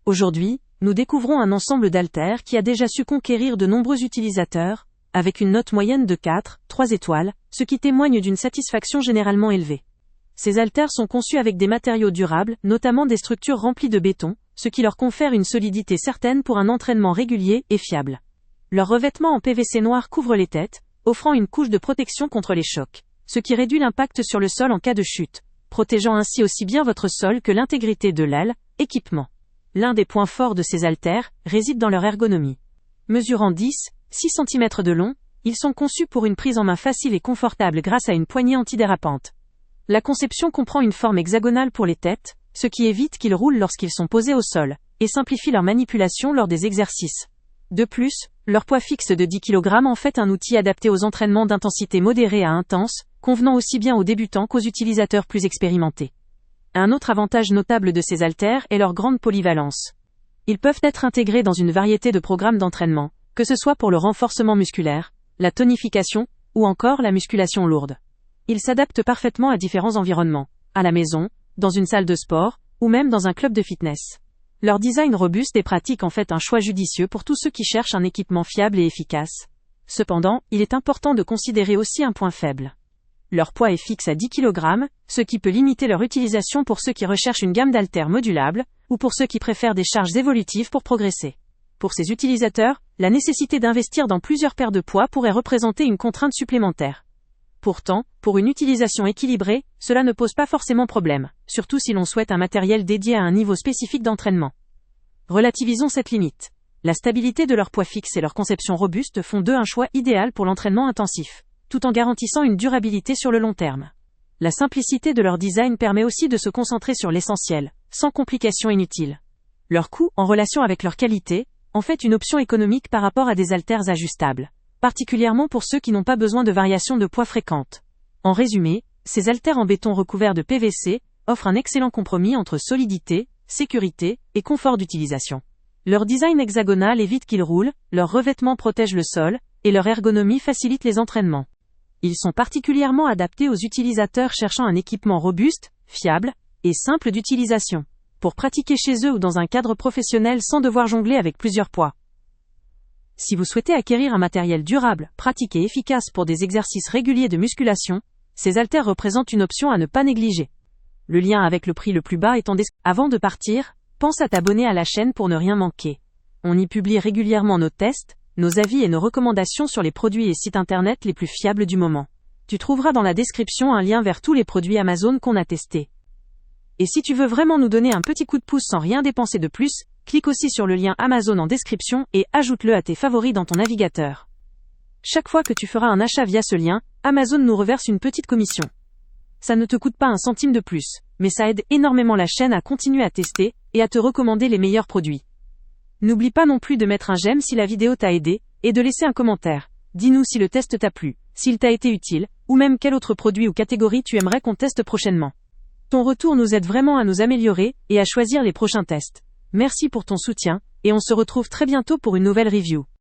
Aujourd'hui, nous découvrons un ensemble d'haltères qui a déjà su conquérir de nombreux utilisateurs, avec une note moyenne de 4,3 étoiles, ce qui témoigne d'une satisfaction généralement élevée. Ces haltères sont conçus avec des matériaux durables, notamment des structures remplies de béton, ce qui leur confère une solidité certaine pour un entraînement régulier et fiable. Leur revêtement en PVC noir couvre les têtes, offrant une couche de protection contre les chocs, ce qui réduit l'impact sur le sol en cas de chute, protégeant ainsi aussi bien votre sol que l'intégrité de l'aile, équipement. L'un des points forts de ces haltères réside dans leur ergonomie. Mesurant 10, 6 cm de long, ils sont conçus pour une prise en main facile et confortable grâce à une poignée antidérapante. La conception comprend une forme hexagonale pour les têtes, ce qui évite qu'ils roulent lorsqu'ils sont posés au sol, et simplifie leur manipulation lors des exercices. De plus, leur poids fixe de 10 kg en fait un outil adapté aux entraînements d'intensité modérée à intense, convenant aussi bien aux débutants qu'aux utilisateurs plus expérimentés. Un autre avantage notable de ces haltères est leur grande polyvalence. Ils peuvent être intégrés dans une variété de programmes d'entraînement, que ce soit pour le renforcement musculaire, la tonification, ou encore la musculation lourde. Ils s'adaptent parfaitement à différents environnements, à la maison, dans une salle de sport, ou même dans un club de fitness. Leur design robuste et pratique en fait un choix judicieux pour tous ceux qui cherchent un équipement fiable et efficace. Cependant, il est important de considérer aussi un point faible. Leur poids est fixe à 10 kg, ce qui peut limiter leur utilisation pour ceux qui recherchent une gamme d'haltères modulables, ou pour ceux qui préfèrent des charges évolutives pour progresser. Pour ces utilisateurs, la nécessité d'investir dans plusieurs paires de poids pourrait représenter une contrainte supplémentaire. Pourtant, pour une utilisation équilibrée, cela ne pose pas forcément problème, surtout si l'on souhaite un matériel dédié à un niveau spécifique d'entraînement. Relativisons cette limite. La stabilité de leur poids fixe et leur conception robuste font d'eux un choix idéal pour l'entraînement intensif, tout en garantissant une durabilité sur le long terme. La simplicité de leur design permet aussi de se concentrer sur l'essentiel, sans complications inutiles. Leur coût, en relation avec leur qualité, en fait une option économique par rapport à des haltères ajustables, particulièrement pour ceux qui n'ont pas besoin de variations de poids fréquentes. En résumé, ces haltères en béton recouverts de PVC offrent un excellent compromis entre solidité, sécurité et confort d'utilisation. Leur design hexagonal évite qu'ils roulent, leur revêtement protège le sol, et leur ergonomie facilite les entraînements. Ils sont particulièrement adaptés aux utilisateurs cherchant un équipement robuste, fiable et simple d'utilisation, pour pratiquer chez eux ou dans un cadre professionnel sans devoir jongler avec plusieurs poids. Si vous souhaitez acquérir un matériel durable, pratique et efficace pour des exercices réguliers de musculation, ces haltères représentent une option à ne pas négliger. Le lien avec le prix le plus bas est en description. Avant de partir, pense à t'abonner à la chaîne pour ne rien manquer. On y publie régulièrement nos tests, nos avis et nos recommandations sur les produits et sites internet les plus fiables du moment. Tu trouveras dans la description un lien vers tous les produits Amazon qu'on a testés. Et si tu veux vraiment nous donner un petit coup de pouce sans rien dépenser de plus, clique aussi sur le lien Amazon en description et ajoute-le à tes favoris dans ton navigateur. Chaque fois que tu feras un achat via ce lien, Amazon nous reverse une petite commission. Ça ne te coûte pas un centime de plus, mais ça aide énormément la chaîne à continuer à tester et à te recommander les meilleurs produits. N'oublie pas non plus de mettre un j'aime si la vidéo t'a aidé, et de laisser un commentaire. Dis-nous si le test t'a plu, s'il t'a été utile, ou même quel autre produit ou catégorie tu aimerais qu'on teste prochainement. Ton retour nous aide vraiment à nous améliorer et à choisir les prochains tests. Merci pour ton soutien, et on se retrouve très bientôt pour une nouvelle review.